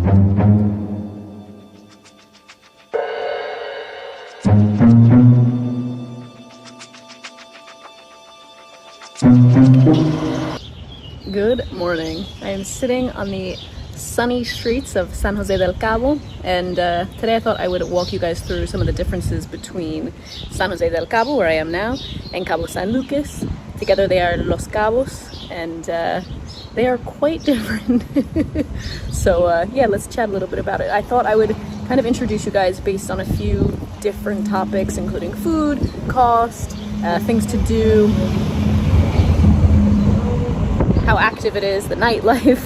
Good morning. I am sitting on the sunny streets of San Jose del Cabo, and today I thought I would walk you guys through some of the differences between San Jose del Cabo, where I am now, and Cabo San Lucas. Together they are Los Cabos, and they are quite different. So yeah, let's chat a little bit about it. I thought I would kind of introduce you guys based on a few different topics, including food, cost, things to do, how active it is, the nightlife,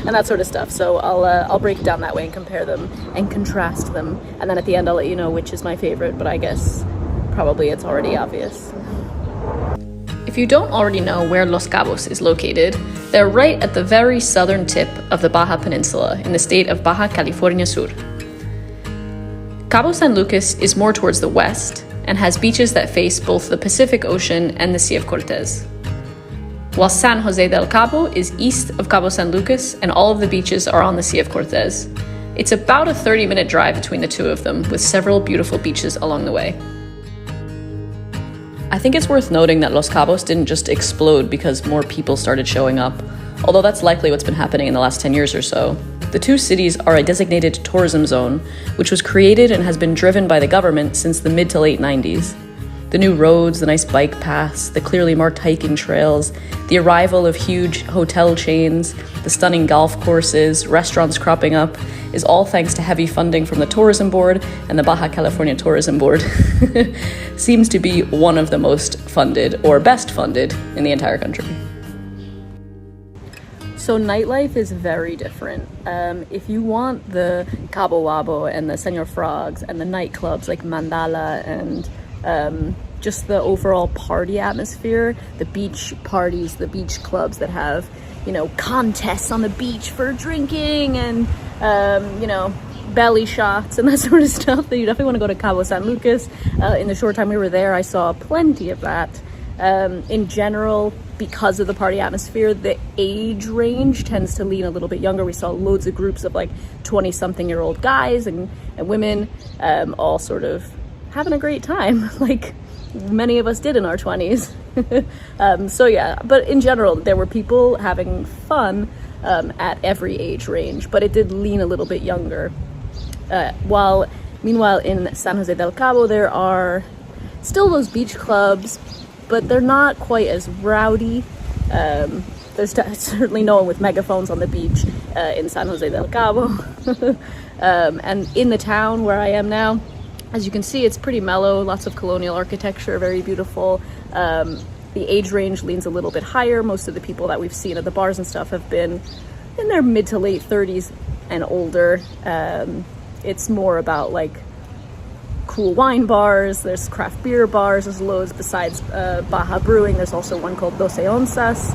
and that sort of stuff. So I'll break it down that way and compare them and contrast them. And then at the end, I'll let you know which is my favorite, but I guess probably it's already obvious. If you don't already know where Los Cabos is located, they're right at the very southern tip of the Baja Peninsula in the state of Baja California Sur. Cabo San Lucas is more towards the west and has beaches that face both the Pacific Ocean and the Sea of Cortez, while San Jose del Cabo is east of Cabo San Lucas and all of the beaches are on the Sea of Cortez. It's about a 30-minute drive between the two of them, with several beautiful beaches along the way. I think it's worth noting that Los Cabos didn't just explode because more people started showing up, although that's likely what's been happening in the last 10 years or so. The two cities are a designated tourism zone, which was created and has been driven by the government since the mid to late 90s. The new roads, the nice bike paths, the clearly marked hiking trails, the arrival of huge hotel chains, the stunning golf courses, restaurants cropping up, is all thanks to heavy funding from the Tourism Board and the Baja California Tourism Board. Seems to be one of the most funded, or best funded, in the entire country. So nightlife is very different. If you want the Cabo Wabo and the Senor Frogs and the nightclubs like Mandala and just the overall party atmosphere, the beach parties, the beach clubs that have, you know, contests on the beach for drinking and, you know, belly shots and that sort of stuff, then you definitely want to go to Cabo San Lucas. In the short time we were there, I saw plenty of that. In general, because of the party atmosphere, the age range tends to lean a little bit younger. We saw loads of groups of like 20-something-year-old guys and women, all sort of having a great time, like many of us did in our 20s. So yeah, but in general, there were people having fun at every age range, but it did lean a little bit younger. Meanwhile, in San Jose del Cabo, there are still those beach clubs, but they're not quite as rowdy. There's certainly no one with megaphones on the beach in San Jose del Cabo. And in the town where I am now, as you can see, it's pretty mellow, lots of colonial architecture, very beautiful. The age range leans a little bit higher. Most of the people that we've seen at the bars and stuff have been in their mid to late 30s and older. It's more about like cool wine bars, there's craft beer bars, there's loads besides Baja Brewing. There's also one called 12 Onzas,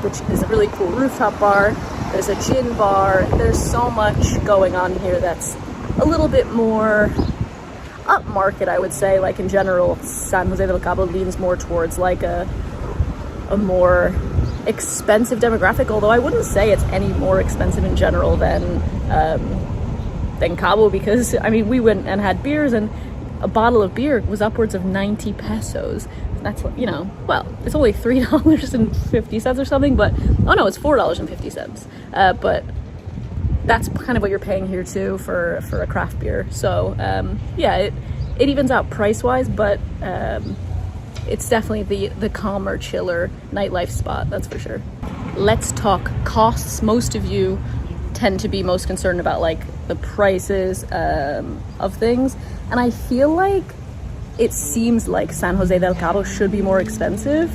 which is a really cool rooftop bar. There's a gin bar. There's so much going on here that's a little bit more upmarket, I would say. Like in general, San Jose del Cabo leans more towards like a more expensive demographic, although I wouldn't say it's any more expensive in general than Cabo, because I mean, we went and had beers and a bottle of beer was upwards of 90 pesos. That's, you know, well, it's only $3.50 or something, but oh no, it's $4.50. But that's kind of what you're paying here too for a craft beer. So yeah, it evens out price wise, but it's definitely the calmer, chiller nightlife spot, that's for sure. Let's talk costs. Most of you tend to be most concerned about like the prices of things, and I feel like it seems like San Jose del Cabo should be more expensive,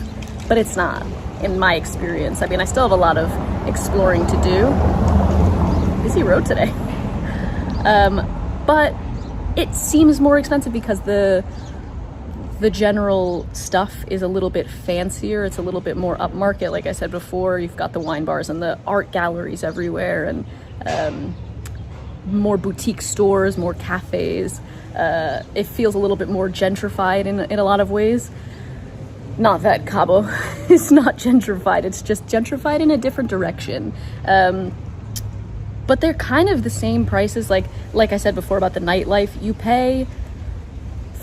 but it's not, in my experience. I mean, I still have a lot of exploring to do. Busy road today. But it seems more expensive because the general stuff is a little bit fancier. It's a little bit more upmarket. Like I said before, you've got the wine bars and the art galleries everywhere, and more boutique stores, more cafes. It feels a little bit more gentrified in a lot of ways. Not that Cabo is not gentrified, it's just gentrified in a different direction. but they're kind of the same prices. Like I said before about the Nightlife, you pay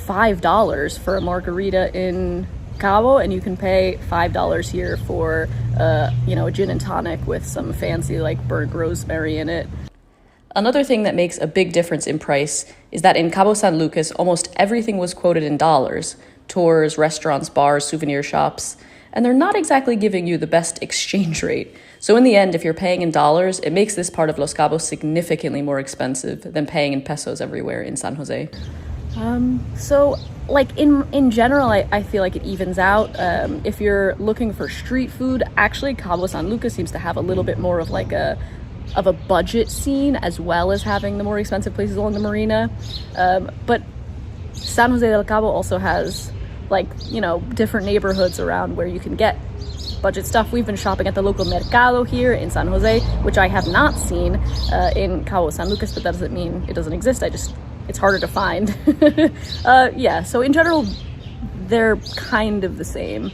$5 for a margarita in Cabo, and you can pay $5 here for a gin and tonic with some fancy like burnt rosemary in it. Another thing that makes a big difference in price is that in Cabo San Lucas, almost everything was quoted in dollars: tours, restaurants, bars, souvenir shops, and they're not exactly giving you the best exchange rate. So in the end, if you're paying in dollars, it makes this part of Los Cabos significantly more expensive than paying in pesos everywhere in San Jose. So like in general, I feel like it evens out. If you're looking for street food, actually Cabo San Lucas seems to have a little bit more of like a budget scene, as well as having the more expensive places along the marina. But San Jose del Cabo also has different neighborhoods around where you can get budget stuff. We've been shopping at the local mercado here in San Jose, which I have not seen in Cabo San Lucas, but that doesn't mean it doesn't exist. It's harder to find. Yeah, so in general, they're kind of the same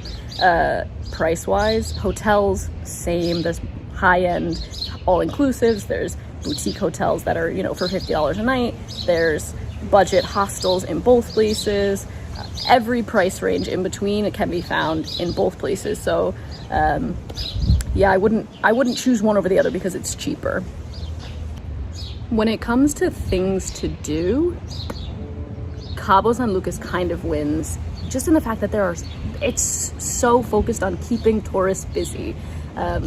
price-wise. Hotels, same. There's high-end all-inclusives. There's boutique hotels that are, for $50 a night. There's budget hostels in both places. Every price range in between can be found in both places. So, yeah, I wouldn't choose one over the other because it's cheaper. When it comes to things to do, Cabo San Lucas kind of wins, just in the fact that it's so focused on keeping tourists busy.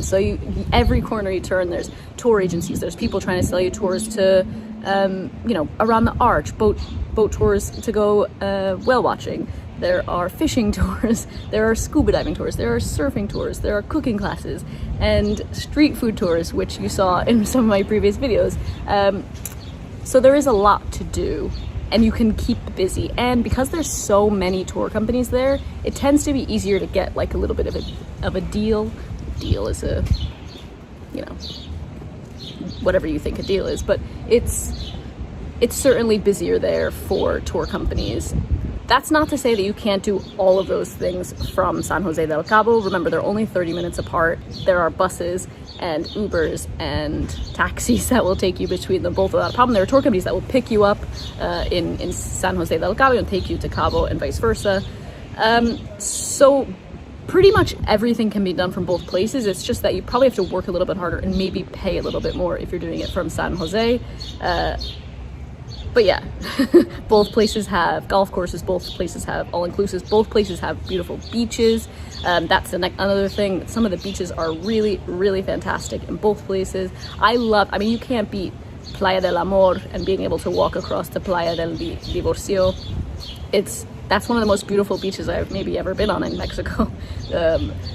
So every corner you turn, there's tour agencies, there's people trying to sell you tours to, around the arch, boat tours to go whale watching. There are fishing tours, there are scuba diving tours, there are surfing tours, there are cooking classes, and street food tours, which you saw in some of my previous videos. So there is a lot to do, and you can keep busy. And because there's so many tour companies there, it tends to be easier to get like a little bit of a deal. Deal is a, whatever you think a deal is, but it's certainly busier there for tour companies. That's not to say that you can't do all of those things from San Jose del Cabo. Remember, they're only 30 minutes apart. There are buses and Ubers and taxis that will take you between them both without a problem. There are tour companies that will pick you up in San Jose del Cabo and take you to Cabo and vice versa. So pretty much everything can be done from both places. It's just that you probably have to work a little bit harder and maybe pay a little bit more if you're doing it from San Jose. But yeah, both places have golf courses, both places have all-inclusives, both places have beautiful beaches. That's another thing. Some of the beaches are really, really fantastic in both places. You can't beat Playa del Amor and being able to walk across to Playa del Divorcio. That's one of the most beautiful beaches I've maybe ever been on in Mexico.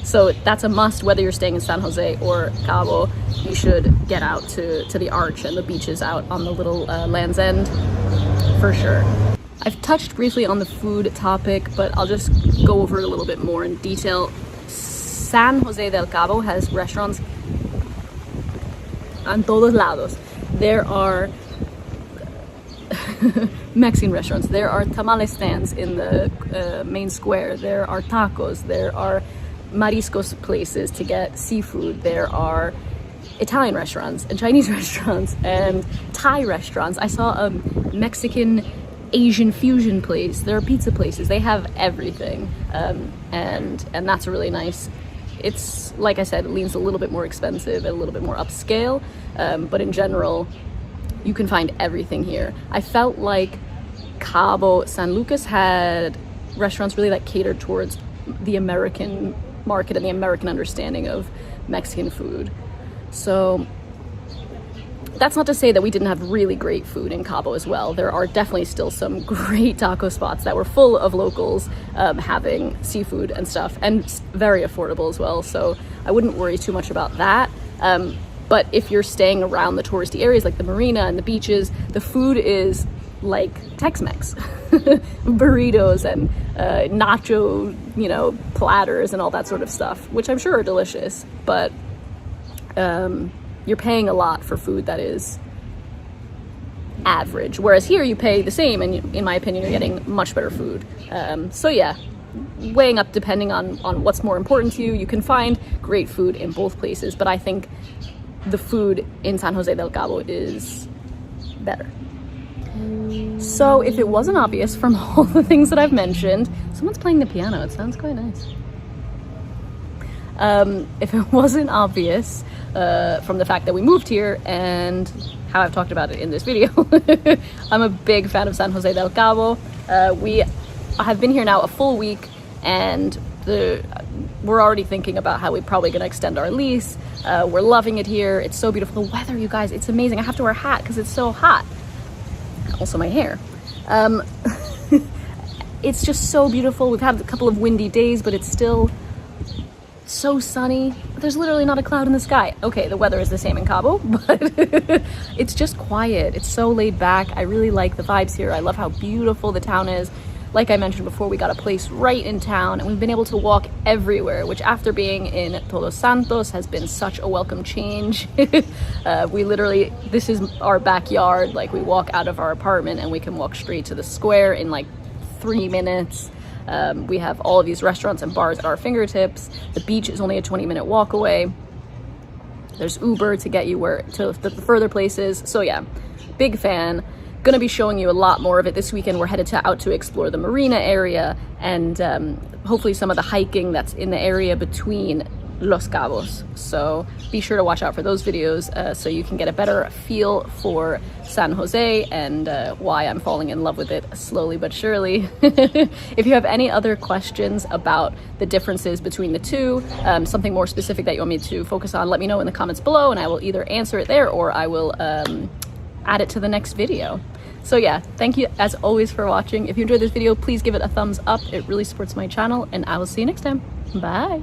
So that's a must. Whether you're staying in San Jose or Cabo, you should get out to the arch and the beaches out on the little Land's End for sure. I've touched briefly on the food topic, but I'll just go over it a little bit more in detail. San Jose del Cabo has restaurants en todos lados. There are Mexican restaurants, there are tamale stands in the main square, there are tacos, there are mariscos places to get seafood, there are Italian restaurants and Chinese restaurants and Thai restaurants. I saw a Mexican Asian fusion place. There are pizza places. They have everything, and that's really nice. It's, like I said, it leans a little bit more expensive and a little bit more upscale, but in general you can find everything here. I felt like Cabo San Lucas had restaurants really that catered towards the American market and the American understanding of Mexican food. So that's not to say that we didn't have really great food in Cabo as well. There are definitely still some great taco spots that were full of locals having seafood and stuff, and very affordable as well. So I wouldn't worry too much about that. But if you're staying around the touristy areas like the marina and the beaches, the food is like Tex-Mex. Burritos and nacho, platters and all that sort of stuff, which I'm sure are delicious, but you're paying a lot for food that is average. Whereas here you pay the same, and in my opinion, you're getting much better food. So yeah, weighing up depending on what's more important to you. You can find great food in both places, but I think the food in San Jose del Cabo is better. So if it wasn't obvious from all the things that I've mentioned, someone's playing the piano, it sounds quite nice. If it wasn't obvious from the fact that we moved here and how I've talked about it in this video, I'm a big fan of San Jose del Cabo. We have been here now a full week, and we're already thinking about how we're probably going to extend our lease. We're loving it here. It's so beautiful. The weather, you guys, it's amazing. I have to wear a hat because it's so hot. Also my hair. It's just so beautiful. We've had a couple of windy days, but it's still so sunny. There's literally not a cloud in the sky. Okay, the weather is the same in Cabo, but it's just quiet. It's so laid back. I really like the vibes here. I love how beautiful the town is. Like I mentioned before, we got a place right in town, and we've been able to walk everywhere, which after being in Todos Santos has been such a welcome change. We literally, this is our backyard. Like, we walk out of our apartment and we can walk straight to the square in like 3 minutes. We have all of these restaurants and bars at our fingertips. The beach is only a 20-minute walk away. There's Uber to get you to the further places. So yeah, big fan. Gonna be showing you a lot more of it this weekend. We're headed out to explore the marina area and hopefully some of the hiking that's in the area between Los Cabos. So be sure to watch out for those videos so you can get a better feel for San Jose and why I'm falling in love with it slowly but surely. If you have any other questions about the differences between the two, something more specific that you want me to focus on, let me know in the comments below, and I will either answer it there or I will add it to the next video. So yeah, thank you as always for watching. If you enjoyed this video, please give it a thumbs up. It really supports my channel, and I will see you next time. Bye.